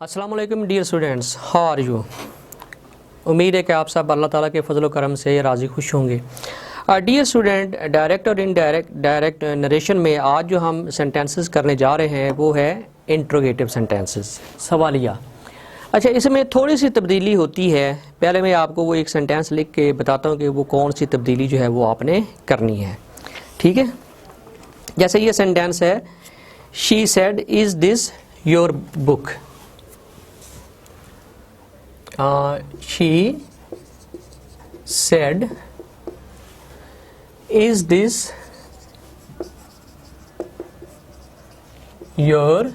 अस्सलाम वालेकुम dear students, how are you. उम्मीद है कि आप सब अल्लाह ताला के फजल करम से राज़ी खुश होंगे। डियर स्टूडेंट, डायरेक्ट और डायरेक्ट नरेशन में आज जो हम सेंटेंसेस करने जा रहे हैं वो है इंट्रोगेटिव सेंटेंसेस, सवालिया। अच्छा, इसमें थोड़ी सी तब्दीली होती है। पहले मैं आपको वो एक सेंटेंस लिख के बताता हूँ कि वो कौन सी तब्दीली जो है वो आपने करनी है, ठीक है। जैसे ये सेंटेंस है, she said is this your book. She said, "Is this your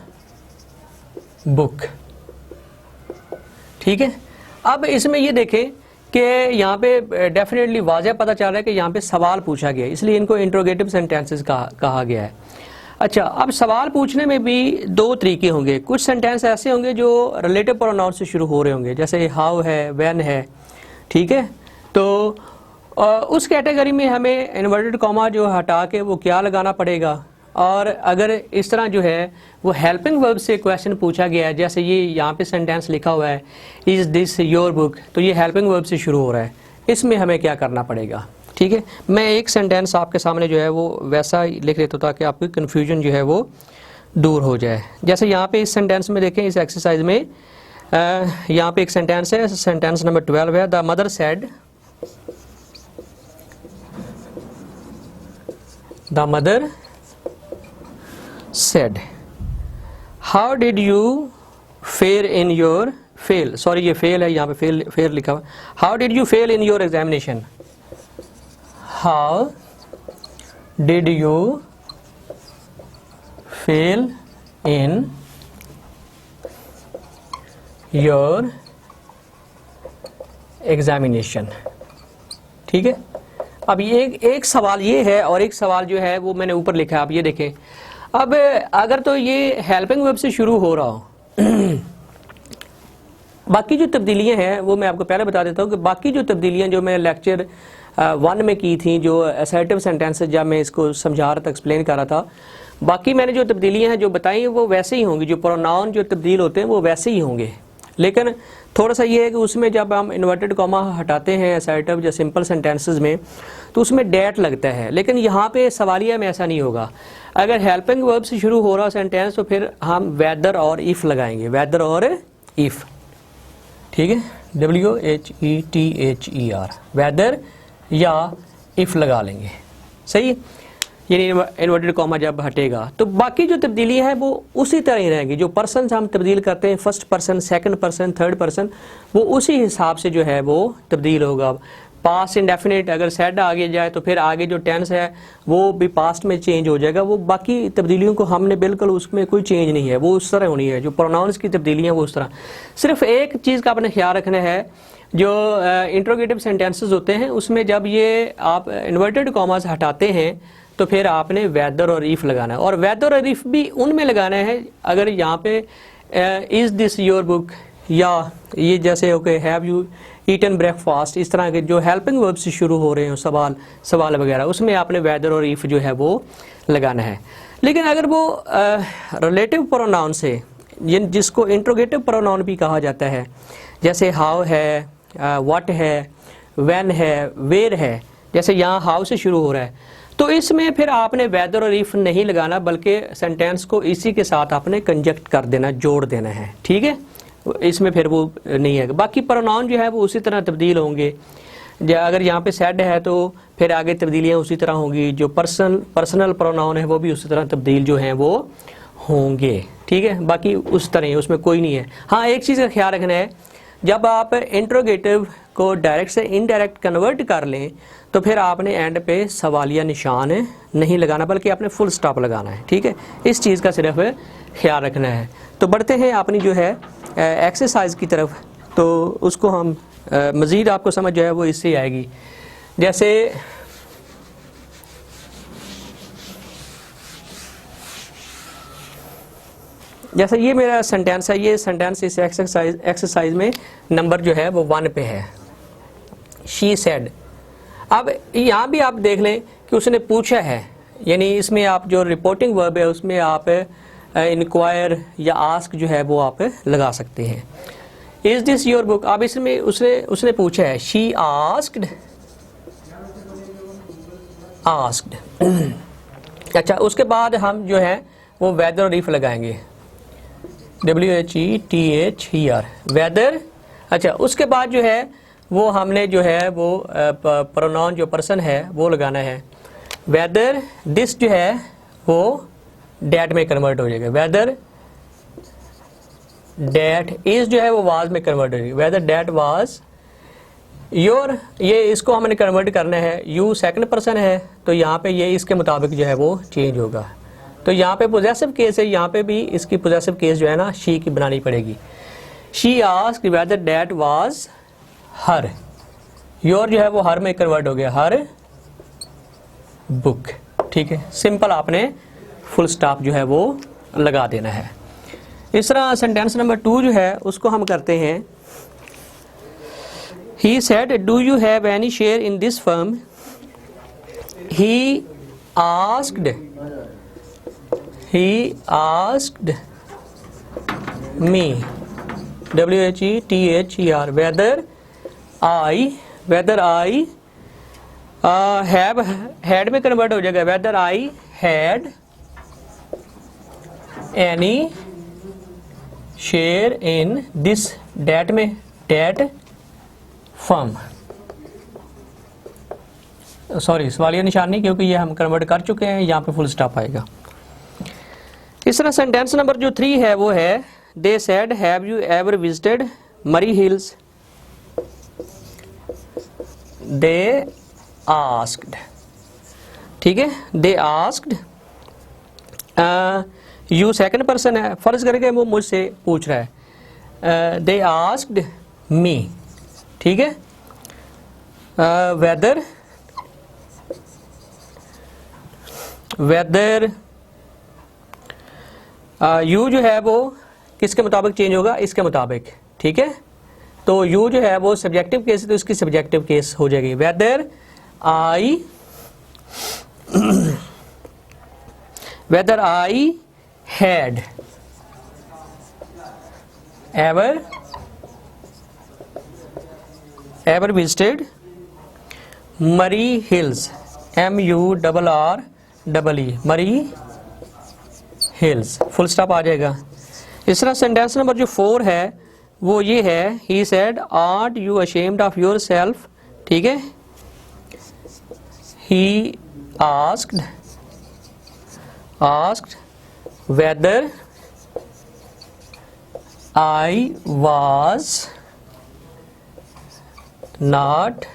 book?" ठीक है। अब इसमें ये देखें कि यहाँ पे डेफिनेटली वाज़ह पता चल रहा है कि यहाँ पे सवाल पूछा गया है, इसलिए इनको इंट्रोगेटिव सेंटेंसेस कहा गया है। अच्छा, अब सवाल पूछने में भी दो तरीके होंगे। कुछ सेंटेंस ऐसे होंगे जो रिलेटिव प्रोनाउन से शुरू हो रहे होंगे, जैसे हाउ है, व्हेन है, ठीक है। तो उस कैटेगरी में हमें इन्वर्टेड कॉमा जो हटा के वो क्या लगाना पड़ेगा। और अगर इस तरह जो है वो हेल्पिंग वर्ब से क्वेश्चन पूछा गया है, जैसे ये यहाँ पे सेंटेंस लिखा हुआ है इज़ दिस योर बुक, तो ये हेल्पिंग वर्ब से शुरू हो रहा है, इसमें हमें क्या करना पड़ेगा, ठीक है। मैं एक सेंटेंस आपके सामने जो है वो वैसा लिख लेता हूँ ताकि आपकी कन्फ्यूजन जो है वो दूर हो जाए। जैसे यहाँ पे इस सेंटेंस में देखें, इस एक्सरसाइज में यहाँ पे एक सेंटेंस है, सेंटेंस नंबर 12 है। The mother said, the mother said how did you fair in your fail, sorry ये फेल है, यहाँ पे फेल लिखा हुआ। How did you fail in your examination, how did you fail in your examination, ठीक है। अब ये एक सवाल ये है और एक सवाल जो है वो मैंने ऊपर लिखा है, आप ये देखें। अब अगर तो ये हेल्पिंग वर्ब से शुरू हो रहा हो बाकी जो तब्दीलियां हैं वो मैं आपको पहले बता देता हूँ कि बाकी जो तब्दीलियां जो मैंने लेक्चर 1 में की थी, जो असर्टिव सेंटेंसेस, जब मैं इसको समझा रहा था, एक्सप्लेन कर रहा था, बाकी मैंने जो तब्दीलियां हैं जो बताई वो वैसे ही होंगी, जो प्रोनाउन जो तब्दील होते हैं वो वैसे ही होंगे। लेकिन थोड़ा सा ये है कि उसमें जब हम इन्वर्टेड कॉमा हटाते हैं असर्टिव या सिंपल सेंटेंसेस में, तो उसमें डेट लगता है। लेकिन यहाँ पे सवालिया में ऐसा नहीं होगा। अगर हेल्पिंग वर्ब से शुरू हो रहा सेंटेंस तो फिर हम वेदर और इफ़ लगाएंगे, वेदर और इफ़, ठीक है, WHETHER, वेदर या इफ़ लगा लेंगे, सही। यानी इन्वर्टेड कॉमा जब हटेगा तो बाकी जो तब्दीली है वो उसी तरह ही रहेंगी। जो पर्सन हम तब्दील करते हैं, first person, second person, third person, वो उसी हिसाब से जो है वो तब्दील होगा। पास्ट इंडेफिनिट अगर सेड आगे जाए तो फिर आगे जो टेंस है वो भी पास्ट में चेंज हो जाएगा। वो बाकी तब्दीलियों को हमने बिल्कुल, उसमें कोई चेंज नहीं है, वो उस तरह होनी है। जो प्रोनाउंस की तब्दीलियाँ वो उस तरह। सिर्फ एक चीज़ का आपने ख्याल रखना है, जो इंट्रोगेटिव सेंटेंसेस होते हैं उसमें जब ये आप इन्वर्टेड कॉमास हटाते हैं तो फिर आपने वेदर और इफ़ लगाना है। और वेदर और इफ़ भी उनमें लगाना है अगर यहाँ पे इज़ दिस योर बुक, या ये जैसे okay have you eaten breakfast, इस तरह के जो हेल्पिंग वर्ब से शुरू हो रहे हो सवाल वगैरह, उसमें आपने वेदर और इफ़ जो है वो लगाना है। लेकिन अगर वो रिलेटिव प्रोनाउन से, जिसको इंट्रोगेटिव प्रोनाउन भी कहा जाता है, जैसे हाउ है, व्हाट है, व्हेन है, वेयर है, जैसे यहाँ हाउ से शुरू हो रहा है, तो इसमें फिर आपने वेदर और इफ़ नहीं लगाना, बल्कि सेंटेंस को इसी के साथ आपने कंजक्ट कर देना, जोड़ देना है, ठीक है। इसमें फिर वो नहीं है। बाकी प्रोनाउन जो है वो उसी तरह तब्दील होंगे। अगर यहाँ पे सेड है तो फिर आगे तब्दीलियाँ उसी तरह होंगी। जो पर्सनल प्रोनाउन है वो भी उसी तरह तब्दील जो हैं वो होंगे, ठीक है। बाकी उस तरह, उसमें कोई नहीं है। हाँ, एक चीज़ का ख्याल रखना है, जब आप इंट्रोगेटिव को डायरेक्ट से इनडायरेक्ट कन्वर्ट कर लें तो फिर आपने एंड पे सवालिया निशान नहीं लगाना, बल्कि आपने फुल स्टॉप लगाना है, ठीक है। इस चीज़ का सिर्फ ख्याल रखना है। तो बढ़ते हैं अपनी जो है एक्सरसाइज की तरफ। तो उसको हम मज़ीद आपको समझ जो है वो इससे आएगी। जैसे ये मेरा सेंटेंस है, ये सेंटेंस इस एक्सरसाइज में नंबर जो है वो 1 पे है। She said. अब यहाँ भी आप देख लें कि उसने पूछा है, यानी इसमें आप जो रिपोर्टिंग वर्ब है उसमें आप इंक्वायर या आस्क जो है वो आप लगा सकते हैं। इज दिस योर बुक, अब इसमें उसने पूछा है शी आस्क्ड, अच्छा उसके बाद हम जो है वो वेदर और इफ लगाएंगे, WHETHER वेदर। अच्छा उसके बाद जो है वो हमने जो है वो प्रोनाउन जो पर्सन है वो लगाना है। वेदर दिस जो है वो डैट में कन्वर्ट हो जाएगा, वेदर डैट। इज जो है वो वाज में कन्वर्ट हो जाएगी, वेदर डैट वाज योर। ये इसको हमने कन्वर्ट करना है, यू सेकंड पर्सन है तो यहाँ पे ये इसके मुताबिक जो है वो चेंज होगा। तो यहाँ पे पोजेसिव केस है, यहाँ पे भी इसकी पोजेसिव केस जो है ना शी की बनानी पड़ेगी। She asked whether that was her, your जो है वो हर में कन्वर्ट हो गया, हर बुक। ठीक है, सिंपल आपने फुल स्टॉप जो है वो लगा देना है। इस तरह सेंटेंस नंबर 2 जो है उसको हम करते हैं। He said, do you have any share in this firm? He asked me, WHETHER whether I have had में कन्वर्ट हो जाएगा, whether I had any share in this that में that firm, सॉरी सवालिया निशान नहीं क्योंकि ये हम कन्वर्ट कर चुके हैं, यहाँ पे फुल स्टॉप आएगा। इस तरह सेंटेंस नंबर जो 3 है वो है they said have you ever visited मरी हिल्स, दे आस्क्ड। ठीक है, they asked, you second person है, फर्ज करके वो मुझसे पूछ रहा है, दे आस्क्ड मी। ठीक है, वेदर यू जो है वो किसके मुताबिक चेंज होगा, इसके मुताबिक। ठीक है, तो यू जो है वो सब्जेक्टिव केस है तो इसकी सब्जेक्टिव केस हो जाएगी, weather I had ever visited मरी हिल्स, MURREE मरी हिल्स, फुल स्टॉप आ जाएगा। इस तरह सेंटेंस नंबर जो 4 है वो ये है he said art you ashamed of your self. ठीक है, he asked whether I was not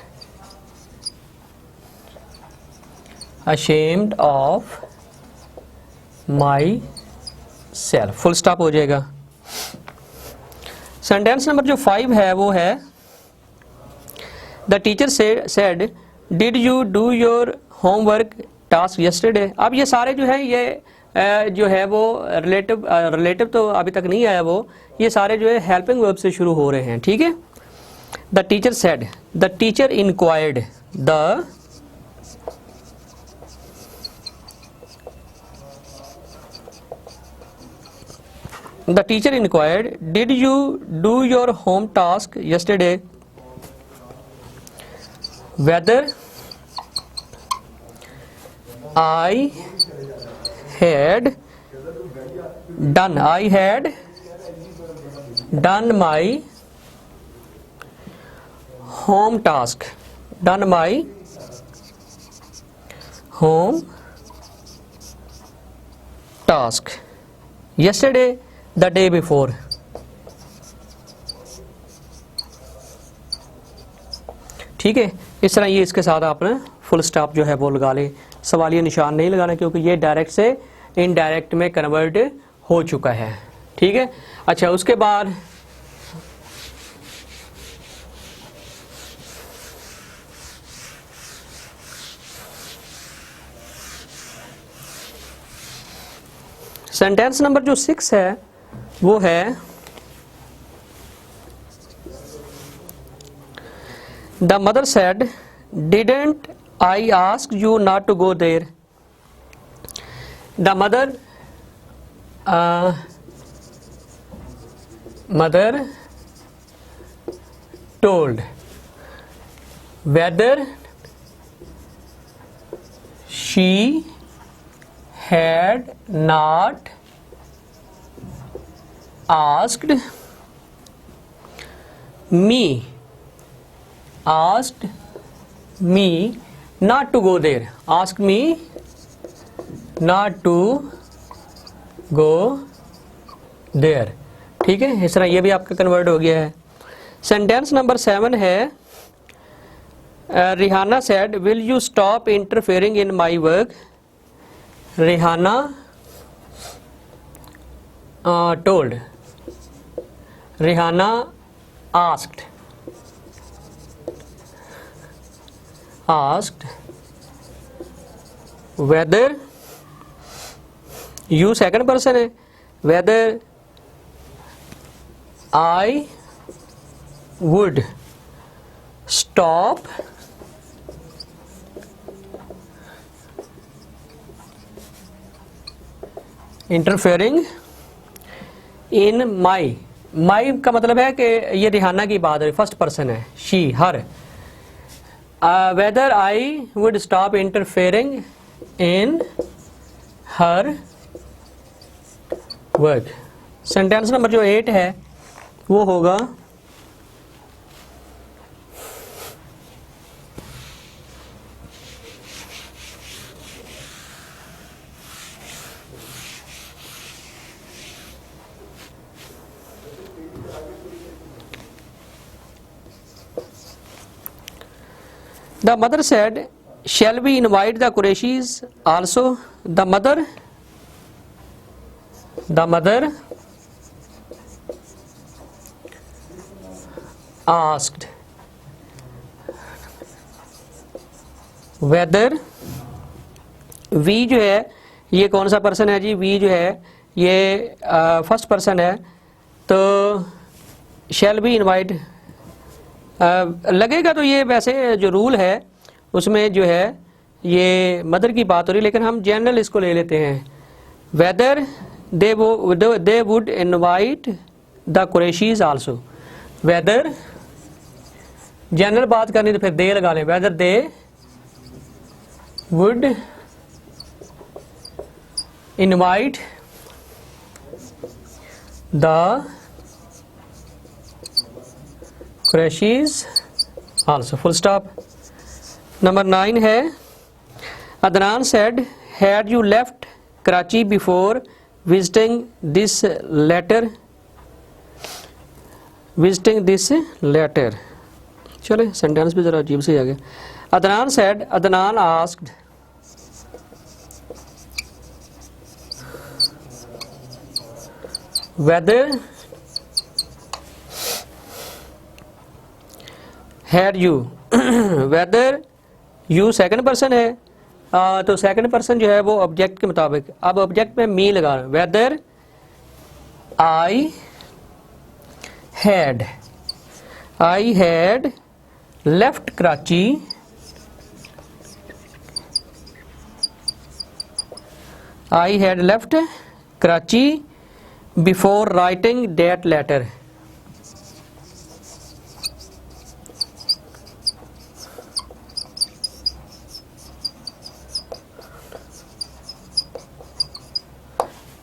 ashamed of myself, full stop हो जाएगा। सेंटेंस नंबर जो 5 है वो है the teacher said did you do your homework task yesterday. अब ये सारे जो है ये जो है वो रिलेटिव तो अभी तक नहीं आया, वो ये सारे जो है हेल्पिंग वर्ब से शुरू हो रहे हैं। ठीक है, the teacher said, the teacher inquired, the teacher inquired, did you do your home task yesterday? Whether I had done my home task, done my home task yesterday, the day before। ठीक है, इस तरह ये इसके साथ आपने full stop जो है वो लगा लें, सवालिया निशान नहीं लगाना क्योंकि ये डायरेक्ट से इनडायरेक्ट में कन्वर्ट हो चुका है। ठीक है, अच्छा उसके बाद सेंटेंस नंबर जो 6 है वो है the mother said didn't I ask you not to go there. The mother mother told whether she had not asked me not to go there, ask me not to go there। ठीक है, इस तरह ये भी आपका convert हो गया है। सेंटेंस नंबर 7 है Rehana said will you stop interfering in my work. Rehana told, Rehana asked whether, you second person है, whether I would stop interfering in my का मतलब है कि ये रिहाना की बात है, फर्स्ट पर्सन है, she her. whether I would stop interfering in her work। Sentence number जो 8 है वो होगा The mother said, shall we invite the Qurayshis also? The mother asked whether, we जो है ये कौन सा पर्सन है जी, we जो है ये फर्स्ट पर्सन है, तो shall we invite लगेगा तो ये वैसे जो रूल है उसमें जो है ये मदर की बात हो रही है, लेकिन हम जनरल इसको ले लेते हैं। Whether they would invite the Qurayshis also. Whether general बात करनी तो फिर दे लगा लें, whether they would invite the Qurayshis also, full stop। Number 9 है Adnan said, had you left Karachi before visiting this letter? चले सेंटेंस भी जरा अजीब से आ गया। Adnan said, Adnan asked whether had you whether you second person है, तो second person जो है वो ऑब्जेक्ट के मुताबिक, अब ऑब्जेक्ट में मी लगा, whether I had left Karachi before writing that letter.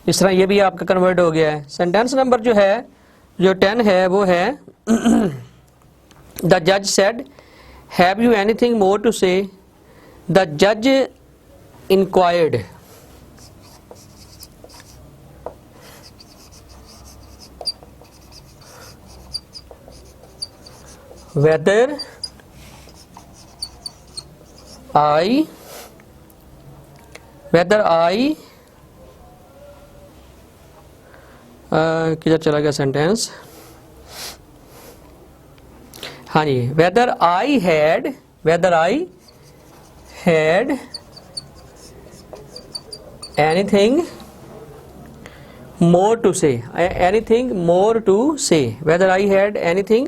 इस तरह ये भी आपका कन्वर्ट हो गया है। सेंटेंस नंबर जो है जो 10 है वो है द जज said, have you anything more to say? The जज इंक्वायर्ड whether I किधर चला गया सेंटेंस? हाँ जी, whether I had anything more to say, whether I had anything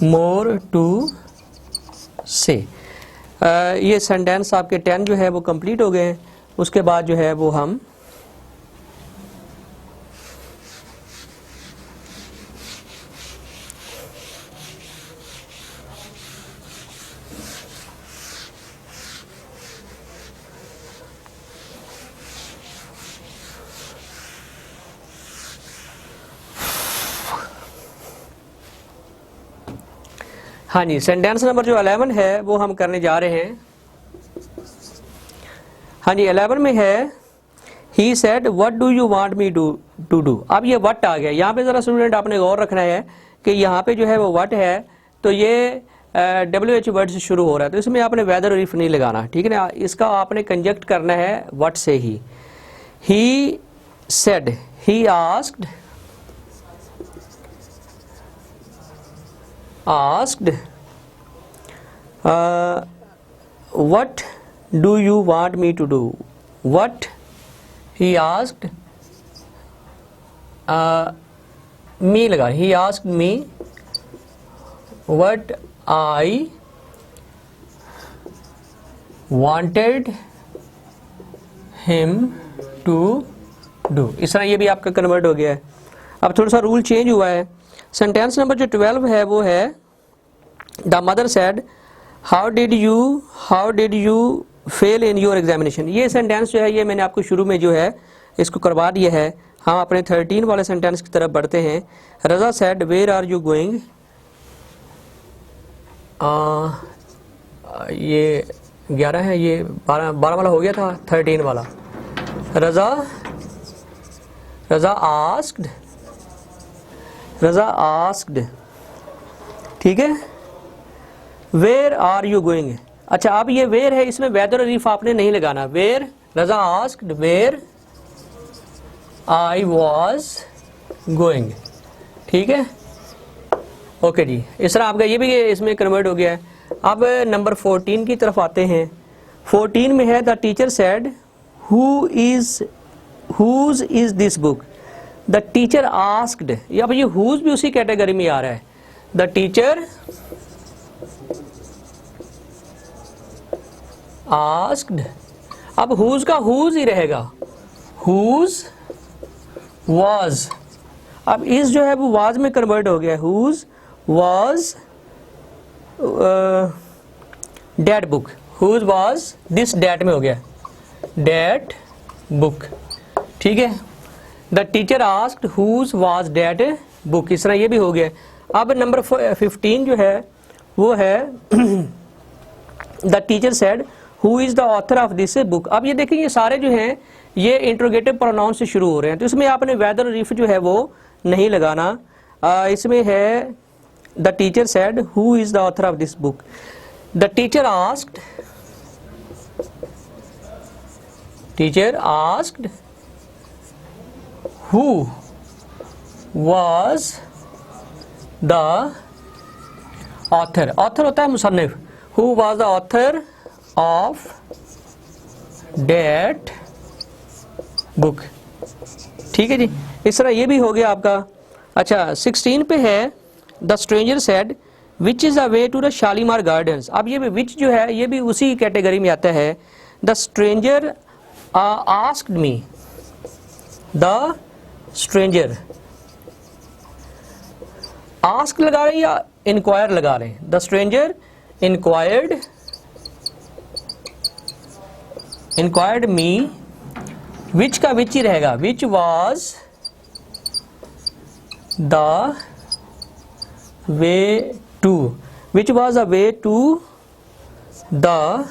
more to say। ये सेंटेंस आपके 10 जो है वो कंप्लीट हो गए हैं। उसके बाद जो है वो हम हाँ जी, सेंटेंस नंबर जो 11 है वो हम करने जा रहे हैं। हाँ जी, 11 में है he said what do you want me to do. अब ये व्हाट आ गया, यहाँ पे जरा स्टूडेंट आपने गौर रखना है कि यहाँ पे जो है वो व्हाट है तो ये WH वर्ड से शुरू हो रहा है, तो इसमें आपने वेदर और इफ नहीं लगाना, ठीक है ना। इसका आपने कंजक्ट करना है व्हाट से he said, he asked, what do you want me to do, what he asked me लगा, he asked me what I wanted him to do। इस तरह ये भी आपका कन्वर्ट हो गया है। अब थोड़ा सा रूल चेंज हुआ है। सेंटेंस नंबर जो 12 है वो है the mother said how did you fail in your examination. ये सेंटेंस जो है ये मैंने आपको शुरू में जो है इसको करवा दिया है। हम अपने 13 वाले सेंटेंस की तरफ बढ़ते हैं। Raza said where are you going, ये 11 है, ये 12 वाला हो गया था, 13 वाला। रजा आस्क्ड, ठीक है, वेयर आर यू गोइंग। अच्छा, अब ये वेयर है, इसमें वेदर और इफ आपने नहीं लगाना। Where, Raza asked where I was going, ठीक है, ओके जी। इस तरह आपका ये भी इसमें कन्वर्ट हो गया है। अब नंबर 14 की तरफ आते हैं। 14 में है the teacher said whose is this book. The teacher asked, अब ये हुज भी उसी कैटेगरी में आ रहा है। द टीचर आस्क्ड, अब हुज का हुज ही रहेगा, हुज वाज। अब इस जो है वो वाज में कन्वर्ट हो गया, whose was that book, whose was this that में हो गया, डेट बुक, ठीक है। The teacher asked whose was that book, इस तरह ये भी हो गया। अब नंबर 15 जो है वो है the teacher said who is the author of this book. अब ये देखें ये सारे जो हैं ये इंट्रोगेटिव प्रोनाउन से शुरू हो रहे हैं, तो इसमें आपने वेदर और इफ जो है वो नहीं लगाना। इसमें है the teacher said who is the author of this book. The teacher asked who was the author, author होता है मुसन्निफ, who was the author of that book, ठीक है जी। इस तरह ये भी हो गया आपका। अच्छा, 16 पे है the stranger said which is the way to the Shalimar gardens. अब ये भी विच जो है ये भी उसी कैटेगरी में आता है। The stranger asked me, the stranger ask लगा रहे हैं या इंक्वायर लगा रहे हैं। The stranger inquired me, which का विच ही रहेगा, which was the way to, which was the way to the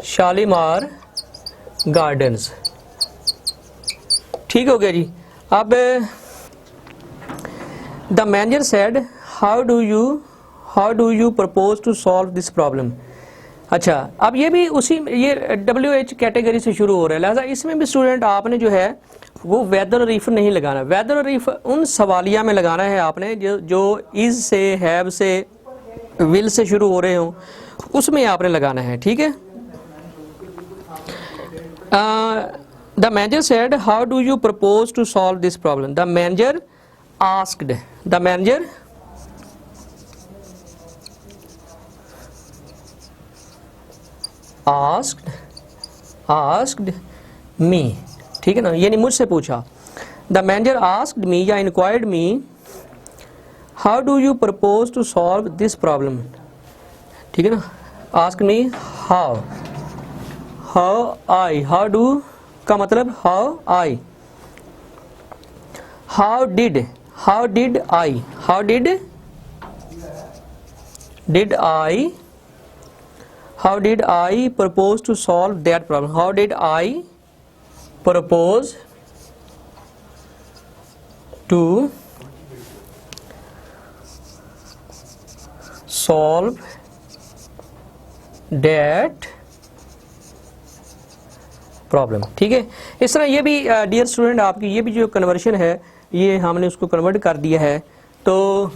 Shalimar gardens, ठीक हो गया जी। अब the manager said how do you propose to solve this problem. अच्छा, अब ये भी उसी ये WH कैटेगरी से शुरू हो रहा है, लिहाजा इसमें भी स्टूडेंट आपने जो है वो वेदर और इफ नहीं लगाना। वेदर और इफ उन सवालिया में लगाना है आपने जो इज से, हैव से, विल से शुरू हो रहे हो, उसमें आपने लगाना है, ठीक है। The manager said, how do you propose to solve this problem? The manager asked. The manager asked asked me, ठीक है ना, यानी मुझसे पूछा। द मैनेजर आस्क्ड मी या inquired me how do you propose to solve this problem, ठीक है ना। Ask me how, how I, how do का मतलब how I, how did I, how did I, how did I propose to solve that problem, how did I propose to solve that problem, ठीक है। इस तरह ये भी dear student आपकी ये भी जो कन्वर्शन है ये हमने उसको कन्वर्ट कर दिया है। तो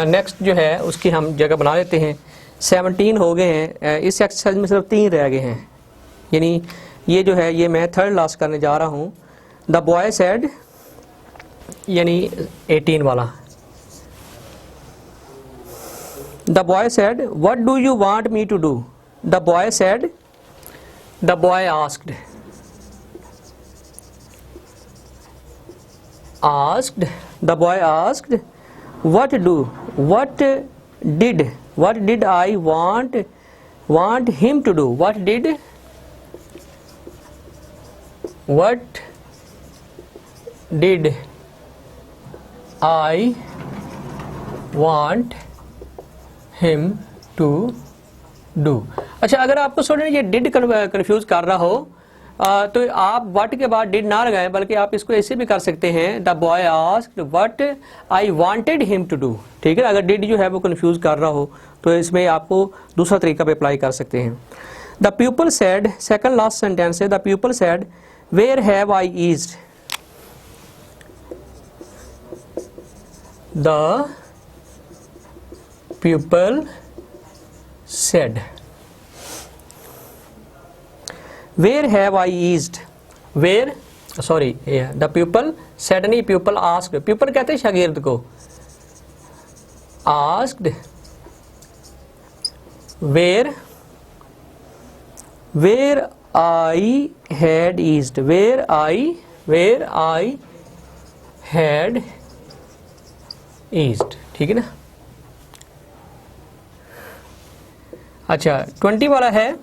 नेक्स्ट जो है उसकी हम जगह बना लेते हैं। 17 हो गए हैं, इस एक्सरसाइज में सिर्फ 3 रह गए हैं, यानी ये जो है ये मैं थर्ड लास्ट करने जा रहा हूँ। द बॉय सेड, यानी 18 वाला, the boy said what do you want me to do, the boy said, the boy asked, the boy asked what did I want him to do, what did I want him to do। अच्छा, अगर आपको student ये did confuse कर रहा हो तो आप what के बाद डिड ना लगाएं, बल्कि आप इसको ऐसे भी कर सकते हैं, the boy asked what I wanted him to do, ठीक है। अगर डिड जो है वो कंफ्यूज कर रहा हो तो इसमें आपको दूसरा तरीका पे अप्लाई कर सकते हैं। The people said, second last sentence है, the people said where have I eased, the people said where have I eased, where sorry yeah, the pupil said नहीं, pupil asked, pupil कहते हैं शागिर्द को, asked where I had eased, where I had eased, ठीक है ना। अच्छा, 20 वाला है,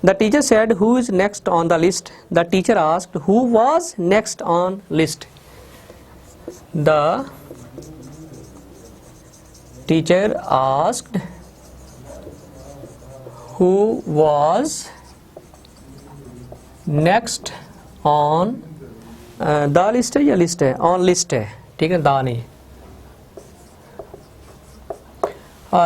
the teacher said who is next on the list, the teacher asked who was next on list, the teacher asked who was next on the list है या list है, on list है, ठीक है, दा नहीं।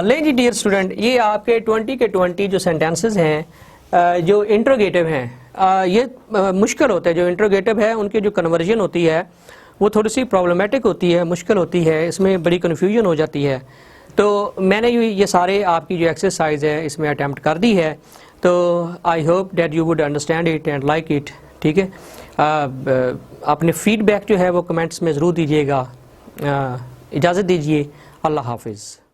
लें जी डियर स्टूडेंट, ये आपके 20 के 20 जो सेंटेंसेस हैं जो इंट्रोगेटिव हैं, ये मुश्किल होता है। जो इंट्रोगेटिव है उनकी जो कन्वर्जन होती है वो थोड़ी सी प्रॉब्लमेटिक होती है, मुश्किल होती है, इसमें बड़ी कन्फ्यूजन हो जाती है। तो मैंने ये सारे आपकी जो एक्सरसाइज है इसमें अटैम्प्ट कर दी है, तो I hope that you would understand it and like it, ठीक है। अपने फीडबैक जो है वो कमेंट्स में ज़रूर दीजिएगा। इजाज़त दीजिए, अल्लाह हाफिज़।